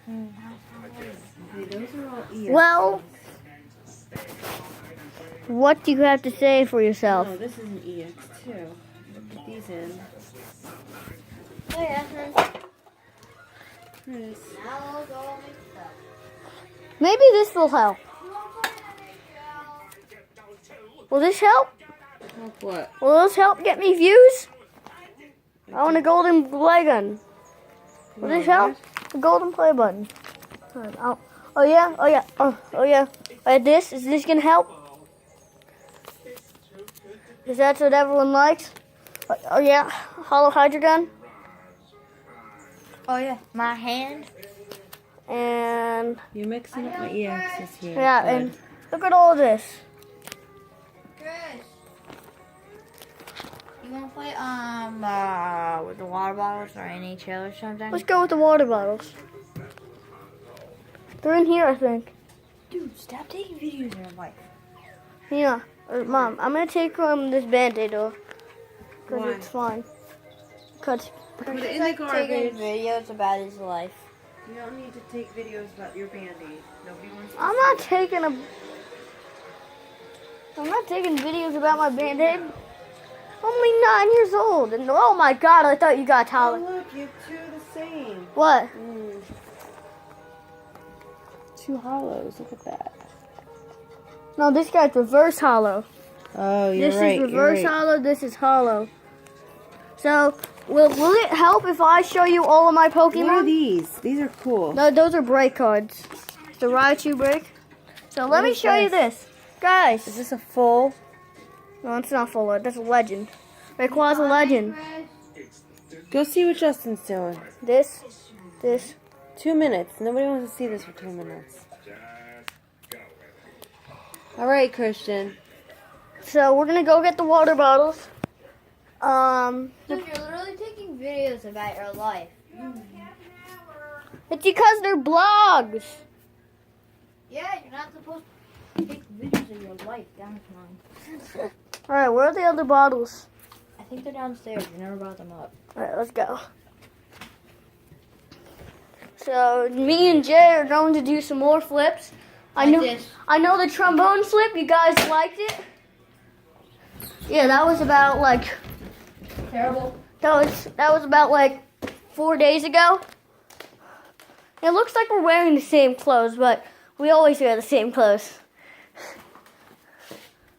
Those are all EX. Well, what do you have to say for yourself? Oh, this is an EX too. Put these in. Oh, yeah. Here it is. Maybe this will help. Will this help? Help what? Will this help get me views? I want a golden play gun. Will this help? A golden play button. Oh yeah, oh yeah, oh yeah. Is this gonna help? Is that what everyone likes? Oh yeah, hollow hydro gun. Oh yeah, my hand. And You're mixing up my EXs here. yeah, Good. and look at all this. Chris, you wanna play with the water bottles or NHL or something? Let's go with the water bottles. They're in here, I think. Dude, stop taking videos of your life. Yeah. Mom, I'm gonna take this Band-Aid off. Because Why? it's fine. Because Put it in the Taking garbage. videos about his life. You don't need to take videos about your Band-Aid. Nobody wants to I'm not taking videos about my Band-Aid. Only 9 years old. And oh my god, I thought you got Oh, Tyler. look, you have two of the same. What? Two hollows. Look at that. No, this guy's reverse hollow. Oh, you're This right. is reverse hollow, this is hollow. So, will it help if I show you all of my What are Pokemon? these? These are cool. No, those are break cards. It's the Raichu break. So let What me is show you this. Guys. Is this a full? No, it's not full art. That's a legend. Rayquaza legend. Go see what Justin's doing. This. 2 minutes. Nobody wants to see this for 2 minutes. All right, Christian. So we're gonna go get the water bottles. Dude, you're literally taking videos about your life. It's because they're blogs. Yeah, you're not supposed to take videos of your life. Down to mine. All right, where are the other bottles? I think they're downstairs. You never brought them up. All right, let's go. So me and Jay are going to do some more flips. I know the trombone flip. You guys liked it. Yeah, that was about like Terrible. that was about like 4 days ago. It looks like we're wearing the same clothes, but we always wear the same clothes.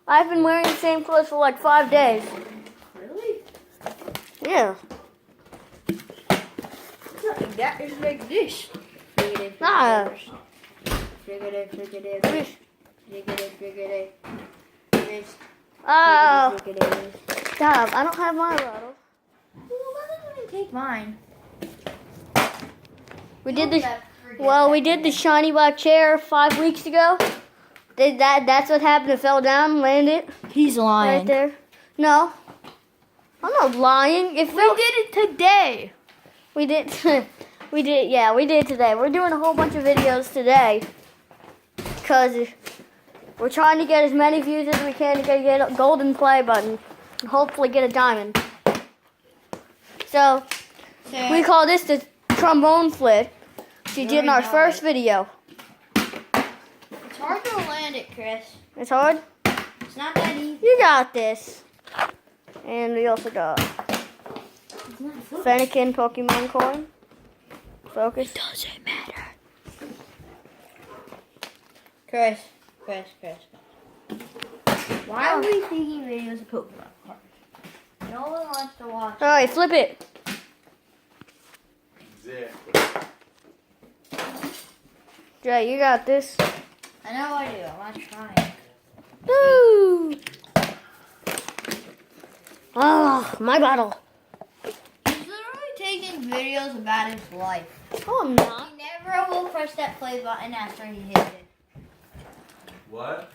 I've been wearing the same clothes for like 5 days. Really? Yeah. That is like this. Nah. Oh, stop. I don't have my bottle. Well, that doesn't even take mine. We did the shiny black chair 5 weeks ago. That's what happened. It fell down, landed He's lying. right there. No. I'm not lying. It fell. We did it today. We did. We did today. We're doing a whole bunch of videos today because we're trying to get as many views as we can to get a golden play button and hopefully get a diamond. So we call this the trombone flip. She did in our first video. It's hard to land it, Chris. It's hard. It's not that easy. You got this. And we also got Fennekin Pokemon coin. Focus. It doesn't matter. Chris. Why are we taking videos of Pokemon cards? No one wants to watch. All right, flip it. Jay, you got this. I know I do. I'm not trying. Woo! Oh, my bottle. He's literally taking videos about his life. Oh, I'm not. He never will press that play button after he hits it. What?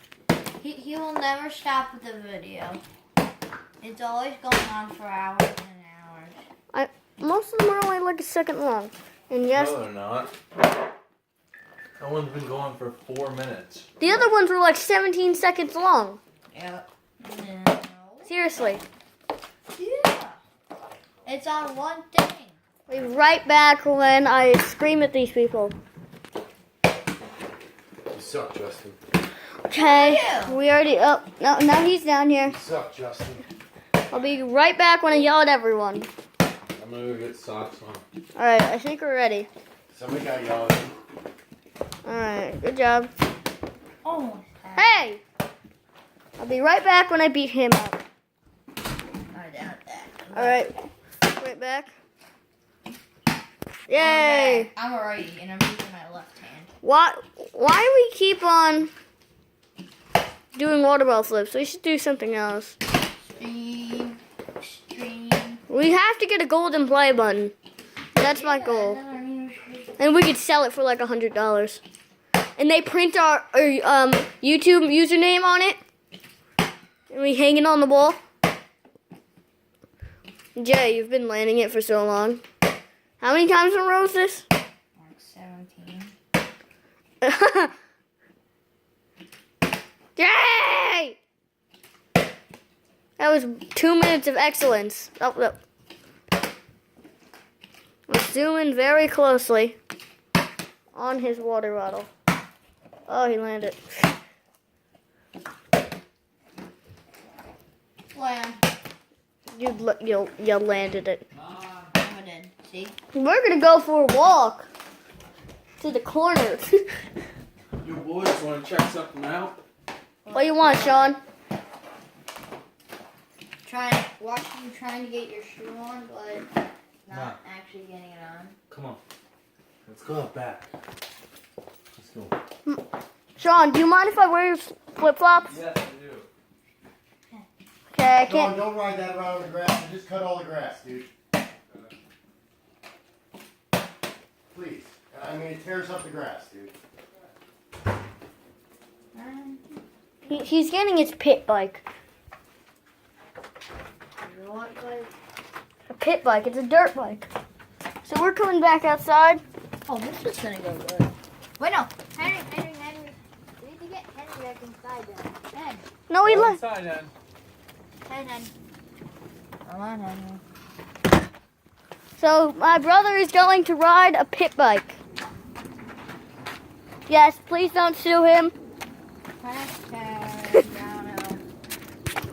He will never stop with the video. It's always going on for hours and hours. Most of them are only like a second long. And yes, No, they're not. That one's been going for 4 minutes. the other ones were like 17 seconds long. Yep. No. Seriously. Yeah. It's on one thing. We'll be right back when I scream at these people. suck, Justin. Okay, Yeah. we already. Oh, no, now he's down here. You suck, Justin. I'll be right back when I yell at everyone. I'm gonna go get socks on. All right, I think we're ready. Somebody got yelled at. All right, good job. Almost. Hey, I'll be right back when I beat him up. I doubt that. All right, right back. Yay! I'm a righty and I'm using my left hand. Why do we keep on doing water ball flips? We should do something else. Stream. We have to get a golden play button. That's my goal. And we could sell it for like $100. And they print our YouTube username on it. And we hang it on the wall. Jay, you've been landing it for so long. How many times in a row is this? Like 17. Yay! That was 2 minutes of excellence. Oh, no. Let's zoom in very closely on his water bottle. Oh, he landed. Well, You landed it. I did. See? We're gonna go for a walk to the corner. You boys wanna check something out? What do you want, Sean? Watch you trying to get your shoe on, but not actually getting it on. Come on. Let's go out back. Let's go. Sean, do you mind if I wear your flip-flops? Yes, I do. Okay, I No, can't. don't ride that around in the grass. Just cut all the grass, dude. Please. I mean, it tears up the grass, dude. He's getting his pit bike. What, like? A pit bike. It's a dirt bike. So we're coming back outside. Oh, this is gonna go good. Wait, no. Henry. We need to get Henry back inside then. Hen. No, he Go left. inside, then. Hen. Come on, Henry. So my brother is going to ride a pit bike. Yes, please don't sue him. Hashtag downhill.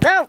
No.